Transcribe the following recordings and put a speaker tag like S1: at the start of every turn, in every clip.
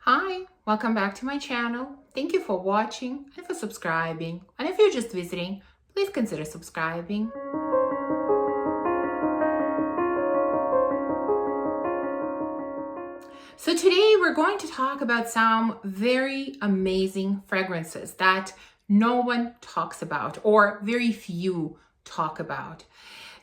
S1: Hi, welcome back to my channel. Thank you for watching and for subscribing. And if you're just visiting, please consider subscribing. So today we're going to talk about some very amazing fragrances that no one talks about or very few talk about.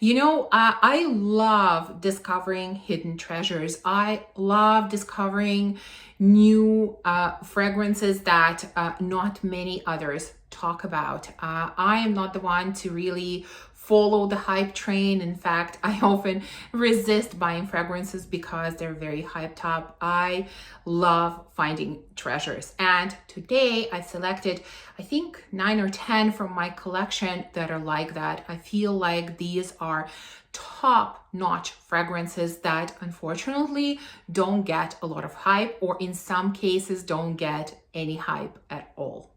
S1: I love discovering hidden treasures. I love discovering new fragrances that not many others talk about. I am not the one to really follow the hype train. In fact, I often resist buying fragrances because they're very hyped up. I love finding treasures. And today I selected, I think 9 or 10 from my collection that are like that. I feel like these are top-notch fragrances that unfortunately don't get a lot of hype, or in some cases don't get any hype at all.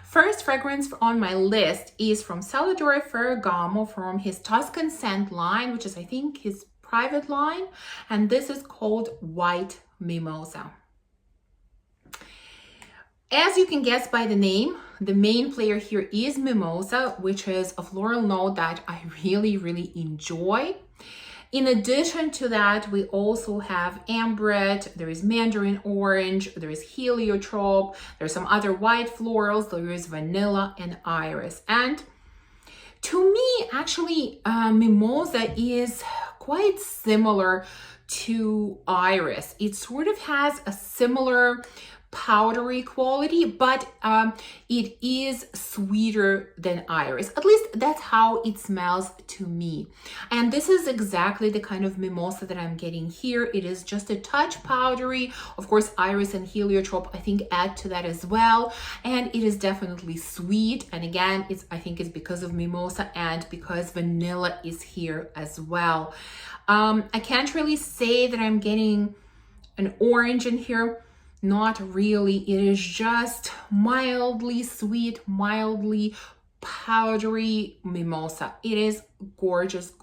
S1: First fragrance on my list is from Salvatore Ferragamo from his Tuscan scent line, which is I think his private line, and this is called White Mimosa. As you can guess by the name, the main player here is Mimosa, which is a floral note that I really enjoy. In addition to that, we also have ambrette, there is mandarin orange, there is heliotrope, there's some other white florals, there is vanilla and iris. And to me, actually, Mimosa is quite similar to iris. It sort of has a similar powdery quality, but it is sweeter than iris. At least that's how it smells to me. And this is exactly the kind of mimosa that I'm getting here. It is just a touch powdery. Of course, iris and heliotrope, I think, add to that as well. And it is definitely sweet. And again, I think it's because of mimosa and because vanilla is here as well. I can't really say that I'm getting an orange in here. Not really. It is just mildly sweet, mildly powdery mimosa. It is gorgeous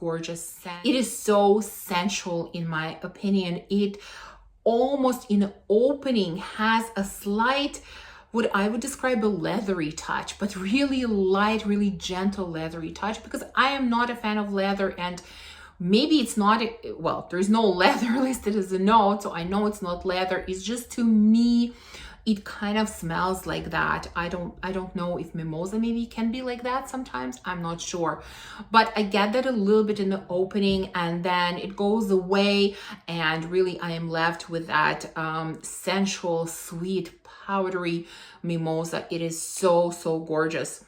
S1: scent. It is so sensual in my opinion. It almost in the opening has a slight, what I would describe a leathery touch, but really light, really gentle leathery touch, because I am not a fan of leather, and maybe it's not, well, there's no leather listed as a note, so I know it's not leather. It's just, to me, it kind of smells like that. I don't know if mimosa maybe can be like that sometimes. I'm not sure. But I get that a little bit in the opening, and then it goes away, and really I am left with that sensual, sweet, powdery mimosa. It is so gorgeous.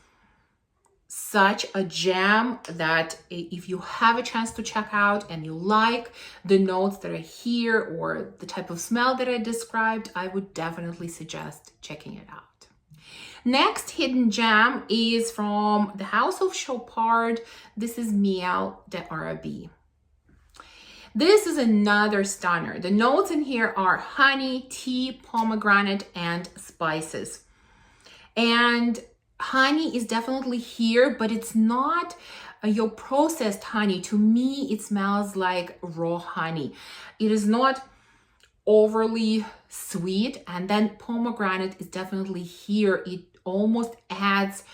S1: Such a gem that if you have a chance to check out and you like the notes that are here or the type of smell that I described, I would definitely suggest checking it out. Next hidden gem is from the house of Chopard. This is Miel de Arabie. This is another stunner. The notes in here are honey, tea, pomegranate, and spices. And honey is definitely here, but it's not your processed honey. To me, it smells like raw honey. It is not overly sweet. And then pomegranate is definitely here. It almost adds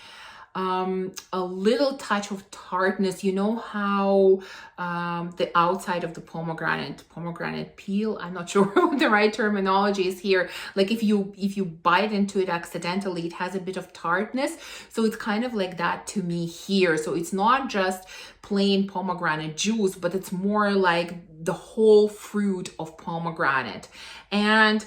S1: a little touch of tartness. You know how the outside of the pomegranate peel, I'm not sure what the right terminology is here, like if you bite into it accidentally, it has a bit of tartness. So it's kind of like that to me here. So it's not just plain pomegranate juice, but it's more like the whole fruit of pomegranate. And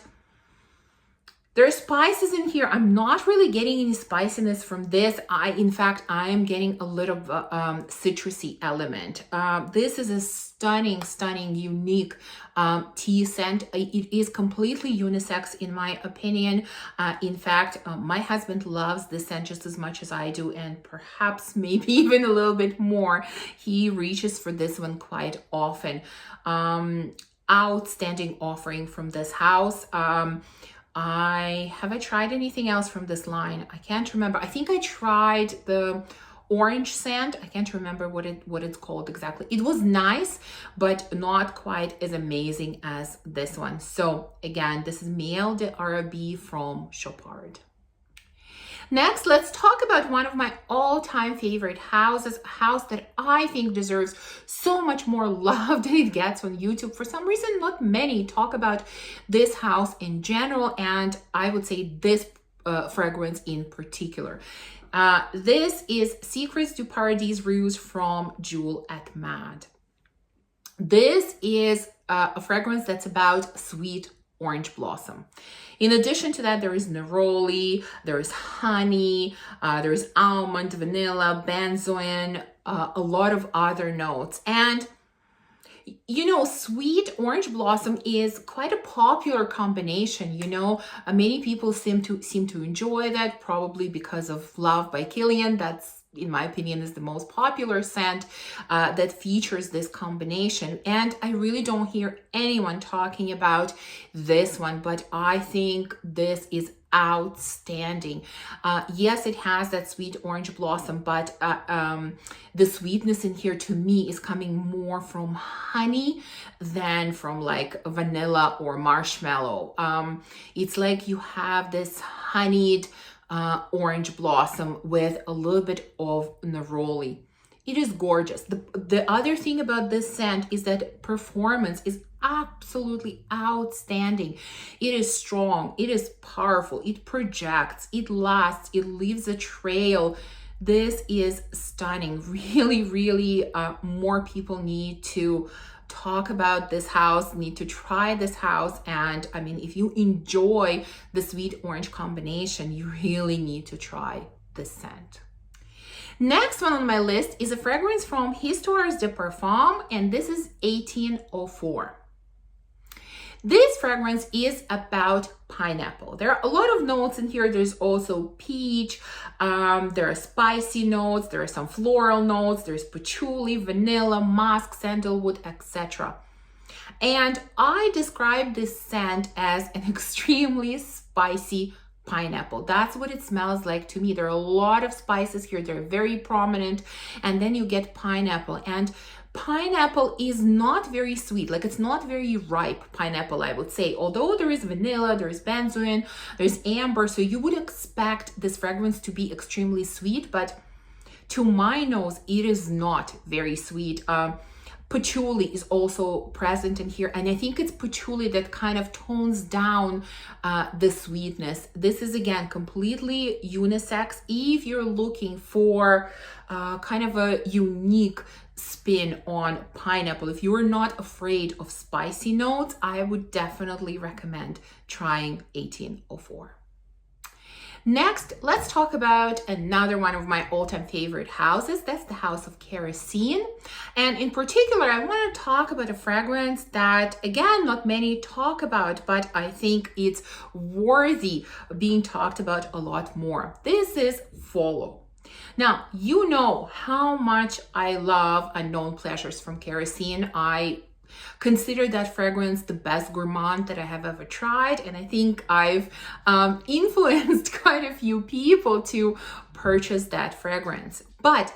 S1: there's spices in here. I'm not really getting any spiciness from this. In fact, I am getting a little citrusy element. This is a stunning, unique tea scent. It is completely unisex in my opinion. In fact, my husband loves this scent just as much as I do, and perhaps maybe even a little bit more. He reaches for this one quite often. Outstanding offering from this house. Have I tried anything else from this line? I can't remember. I think I tried the orange scent. I can't remember what it's called exactly. It was nice, but not quite as amazing as this one. So again, this is Miel de Arabie from Chopard. Next, let's talk about one of my all-time favorite houses, a house that I think deserves so much more love than it gets on YouTube. For some reason, not many talk about this house in general, and I would say this fragrance in particular. This is Secrets du Paradis Rouge from Jewel et Mad. This is a fragrance that's about sweet orange blossom. In addition to that, there is neroli, there is honey, there is almond, vanilla, benzoin, a lot of other notes. And you know, sweet orange blossom is quite a popular combination. You know, many people seem to enjoy that, probably because of Love by Kilian. That's, in my opinion, is the most popular scent that features this combination. And I really don't hear anyone talking about this one, but I think this is outstanding. Yes, it has that sweet orange blossom, but the sweetness in here to me is coming more from honey than from like vanilla or marshmallow. It's like you have this honeyed orange blossom with a little bit of neroli. It is gorgeous. The other thing about this scent is that performance is absolutely outstanding. It is strong, it is powerful, it projects, it lasts, it leaves a trail. This is stunning. Really, really, more people need to talk about this house, need to try this house. And I mean, if you enjoy the sweet orange combination, you really need to try this scent. Next one on my list is a fragrance from Histoires de Parfum, and this is 1804. This fragrance is about pineapple. There are a lot of notes in here. There's also peach, there are spicy notes, there are some floral notes, there's patchouli, vanilla, musk, sandalwood, etc. And I describe this scent as an extremely spicy pineapple. That's what it smells like to me. There are a lot of spices here. They're very prominent. And then you get pineapple. And pineapple is not very sweet, like it's not very ripe pineapple, I would say. Although there is vanilla, there is benzoin, there's amber, so you would expect this fragrance to be extremely sweet, but to my nose, it is not very sweet. Patchouli is also present in here, and I think it's patchouli that kind of tones down the sweetness. This is again completely unisex. If you're looking for kind of a unique spin on pineapple, if you are not afraid of spicy notes, I would definitely recommend trying 1804. Next, let's talk about another one of my all-time favorite houses. That's the house of Kerosene. And in particular, I want to talk about a fragrance that, again, not many talk about, but I think it's worthy of being talked about a lot more. This is Follow. Now, you know how much I love Unknown Pleasures from Kerosene. I consider that fragrance the best gourmand that I have ever tried, and I think I've influenced quite a few people to purchase that fragrance. But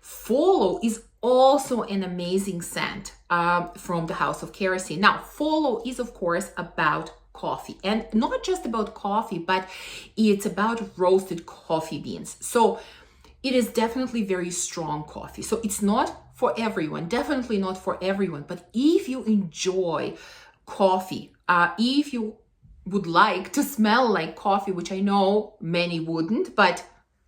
S1: Follow is also an amazing scent from the house of Kerosene. Now, Follow is of course about coffee, and not just about coffee, but it's about roasted coffee beans. So it is definitely very strong coffee. So it's not for everyone, definitely not for everyone. But if you enjoy coffee, if you would like to smell like coffee, which I know many wouldn't, but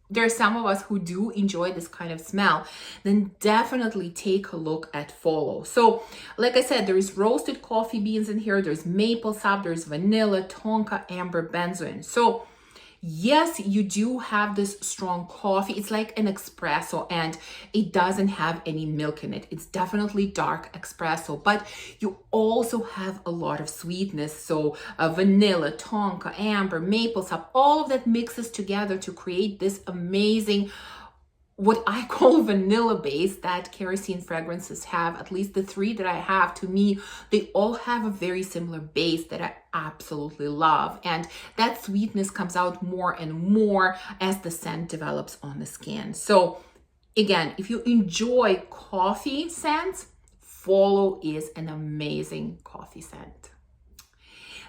S1: there are some of us who do enjoy this kind of smell, then definitely take a look at Follow. So like I said, there is roasted coffee beans in here, there's maple sap, there's vanilla, tonka, amber, benzoin. So yes, you do have this strong coffee. It's like an espresso, and it doesn't have any milk in it. It's definitely dark espresso, but you also have a lot of sweetness. So vanilla, tonka, amber, maple sap, all of that mixes together to create this amazing, what I call vanilla base that Kerosene fragrances have. At least the three that I have, to me, they all have a very similar base that I absolutely love. And that sweetness comes out more and more as the scent develops on the skin. So Again, if you enjoy coffee scents, Follow is an amazing coffee scent.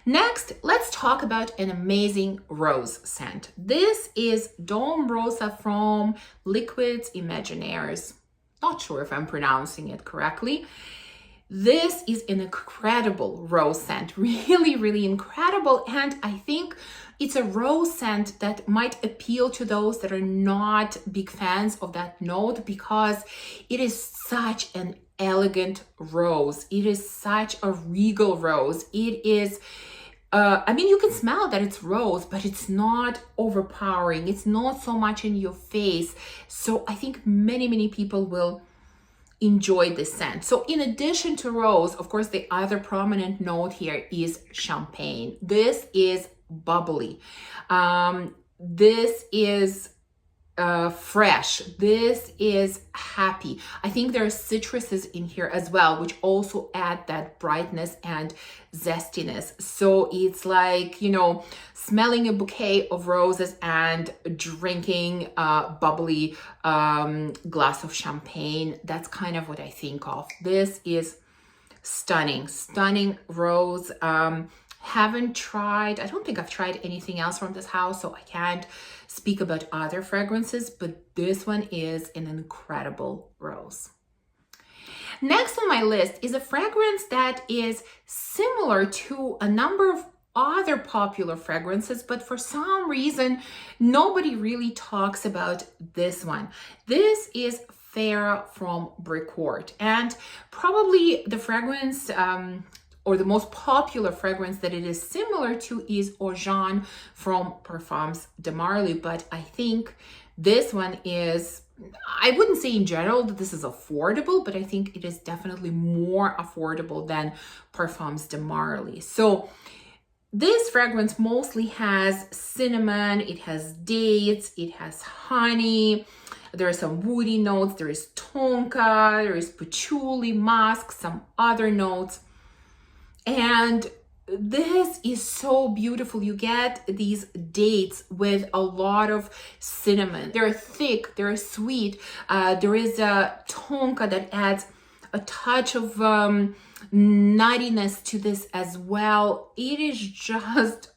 S1: Next, let's talk about an amazing rose scent. This is Dom Rosa from Liquids Imagineers. Not sure if I'm pronouncing it correctly. This is an incredible rose scent, really, really incredible. And I think it's a rose scent that might appeal to those that are not big fans of that note, because it is such an elegant rose. It is such a regal rose. It is, I mean, you can smell that it's rose, but it's not overpowering. It's not so much in your face. So I think many, many people will enjoy this scent. So in addition to rose, of course, the other prominent note here is champagne. This is bubbly. This is fresh. This is happy. I think there are citruses in here as well, which also add that brightness and zestiness. So it's like, you know, smelling a bouquet of roses and drinking a bubbly glass of champagne. That's kind of what I think of. This is stunning, stunning rose. Haven't tried, I don't think I've tried anything else from this house, so I can't speak about other fragrances, but this one is an incredible rose. Next on my list is a fragrance that is similar to a number of other popular fragrances, but for some reason, nobody really talks about this one. This is Farah from Brecourt, and probably the fragrance or the most popular fragrance that it is similar to is Eau Jaune from Perfumes de Marly, but I think this one is, I wouldn't say in general that this is affordable, but I think it is definitely more affordable than Perfumes de Marly. So this fragrance mostly has cinnamon, it has dates, it has honey, there are some woody notes, there is tonka, there is patchouli, musk, some other notes. And this is so beautiful. You get these dates with a lot of cinnamon. They're thick, they're sweet. There is a tonka that adds a touch of nuttiness to this as well. It is just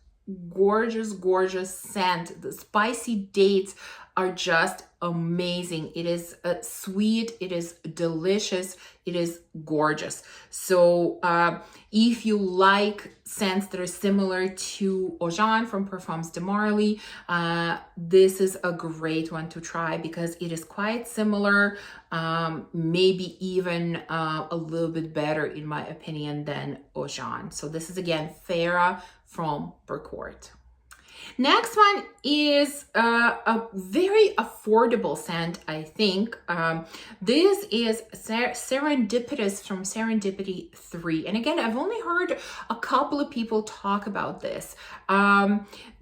S1: gorgeous, gorgeous scent. The spicy dates are just amazing. It is sweet, it is delicious, it is gorgeous. So if you like scents that are similar to Eau Jaune from Perfumes de Marly, this is a great one to try because it is quite similar, maybe even a little bit better in my opinion than Eau Jaune. So this is again Farah from Brecourt. Next one is a very affordable scent, I think. This is Serendipitous from Serendipity 3. And again, I've only heard a couple of people talk about this.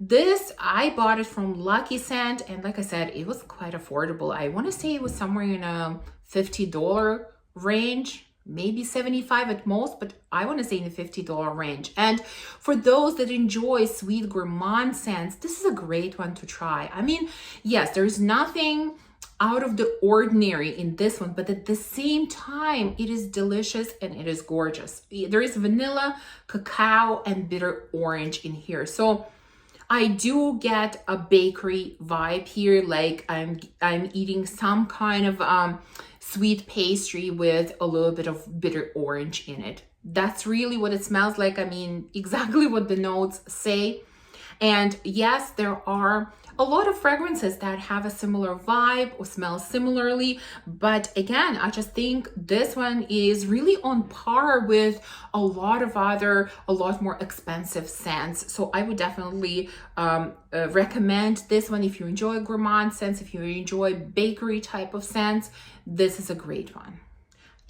S1: This, I bought it from Lucky Scent, and like I said, it was quite affordable. I want to say it was somewhere in a $50 range. Maybe 75 at most, but I want to say in the $50 range. And for those that enjoy sweet gourmand scents, this is a great one to try. I mean, yes, there's nothing out of the ordinary in this one, but at the same time, it is delicious and it is gorgeous. There is vanilla, cacao, and bitter orange in here. So I do get a bakery vibe here, like I'm eating some kind of sweet pastry with a little bit of bitter orange in it. That's really what it smells like. I mean, exactly what the notes say. And yes, there are a lot of fragrances that have a similar vibe or smell similarly, but again, I just think this one is really on par with a lot of other, a lot more expensive scents. So I would definitely recommend this one if you enjoy gourmand scents, if you enjoy bakery type of scents. This is a great one.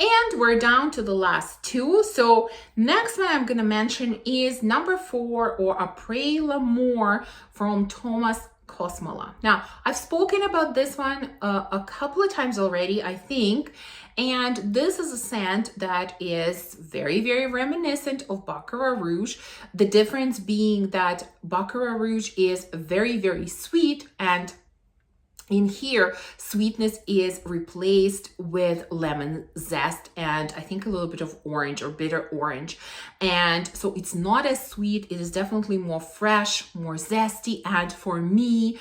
S1: And we're down to the last two. So next one I'm going to mention is number 4, or Après l'Amour from Thomas Kosmala. Now, I've spoken about this one a couple of times already, I think, and this is a scent that is very, very reminiscent of Baccarat Rouge. The difference being that Baccarat Rouge is very, very sweet and In here, sweetness is replaced with lemon zest and I think a little bit of orange or bitter orange. And so it's not as sweet. It is definitely more fresh, more zesty. And for me,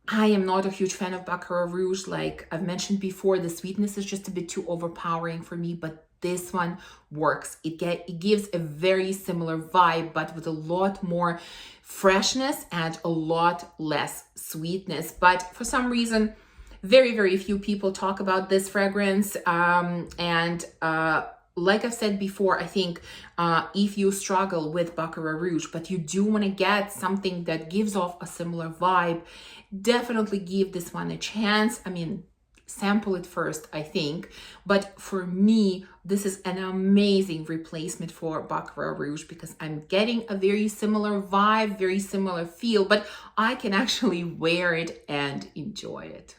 S1: I am not a huge fan of Baccarat Rouge. Like I've mentioned before, the sweetness is just a bit too overpowering for me, but this one works. It gives a very similar vibe, but with a lot more freshness and a lot less sweetness. But for some reason, very, very few people talk about this fragrance. Like I've said before, I think if you struggle with Baccarat Rouge, but you do want to get something that gives off a similar vibe, definitely give this one a chance. I mean, sample it first, I think. But for me, this is an amazing replacement for Baccarat Rouge because I'm getting a very similar vibe, very similar feel, but I can actually wear it and enjoy it.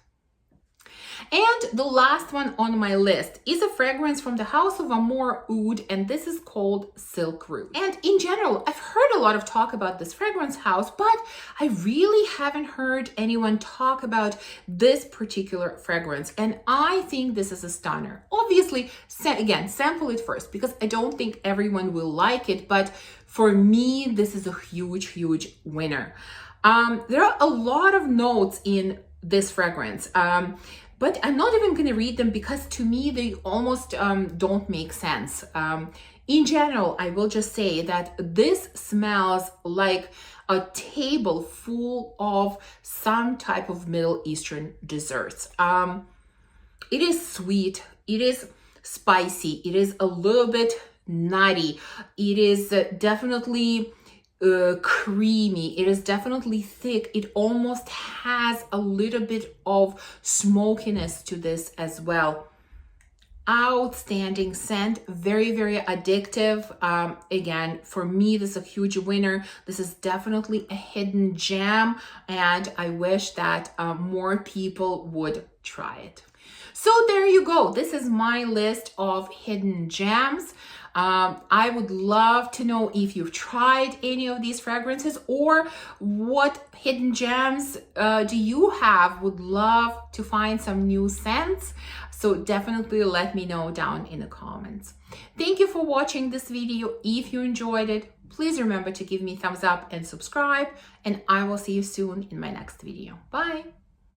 S1: And the last one on my list is a fragrance from the house of Amouroud, and this is called Silk Rouge. And in general, I've heard a lot of talk about this fragrance house, but I really haven't heard anyone talk about this particular fragrance. And I think this is a stunner. Obviously, again, sample it first because I don't think everyone will like it, but for me, this is a huge, huge winner. There are a lot of notes in this fragrance. But I'm not even going to read them because to me, they almost don't make sense. In general, I will just say that this smells like a table full of some type of Middle Eastern desserts. It is sweet, it is spicy, it is a little bit nutty, it is definitely creamy, it is definitely thick. It almost has a little bit of smokiness to this as well. Outstanding scent, very, very addictive. Again, for me, this is a huge winner. This is definitely a hidden gem, and I wish that more people would try it. So there you go. This is my list of hidden gems. I would love to know if you've tried any of these fragrances or what hidden gems do you have. Would love to find some new scents. So definitely let me know down in the comments. Thank you for watching this video. If you enjoyed it, please remember to give me a thumbs up and subscribe, and I will see you soon in my next video. Bye.